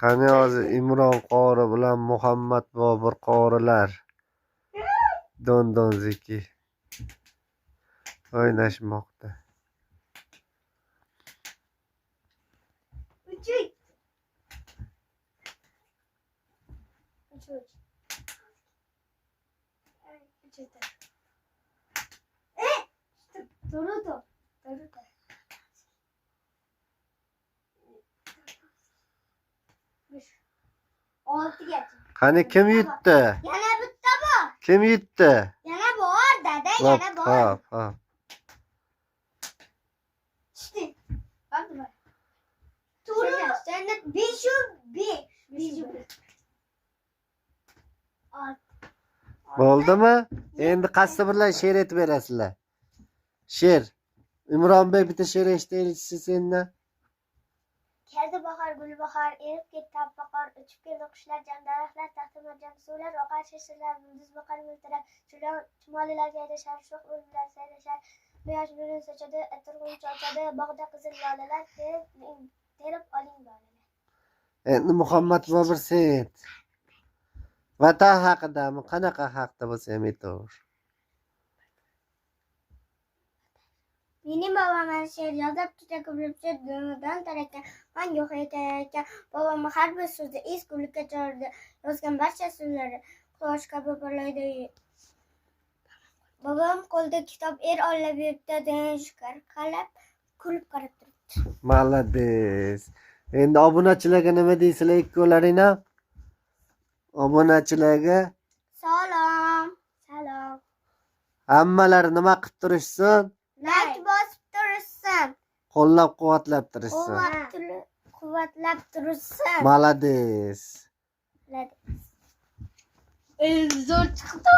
Qani hozir Imron qori bilan Muhammad Bobur qorilar Dondonziki o'ynashmoqda. Qani kim yutdi? Yana bitta bor. Kim yutdi? Yana bor dada, yana bor. Ha. İşte. Bak bak. Turu sen de biju. Bo'ldimi? Endi qaysi bilan she'r aytib berasizlar? She'r. Imronbek bitta she'r eshitaylik sendan. Keldi bahor, gul bahor, erib ketdi bahor, uchib keldi qushlar, jam daraxtlar, taxti marjon suvlar, oqar shishlar, yulduz boqar miltirar, chumolilar yayrashar, sho'x o'limlar sayrashar, quyosh nurni sochadi, atirg'uncha ochadi, bog'da qizil lolalar, terib oling bolalar. Endi Muhammad Bobur sen. Vatan haqidami? Qanaqa haqda bo'lsa ham aytaver. Mening bobom she'r yozib, juda ko'plab dinidan tarakan, man yo'q ekan. Bobom har bir so'zda esgulikka chordi, yozgan barcha so'zlari quyosh kabi porlaydi. Bobom qo'lda kitob olib yuribdi, degan qalab kulib qarab turibdi. Malades. Endi obunachilarga nima deysizlar ikkovlaringlar? Obunachilarga Salom. hammalari nima qilib turishsin? Like bosib tursin. Qo'llab-quvvatlab turishsin. Quvvatlab tursin. Malades. Zo'r chiqdi.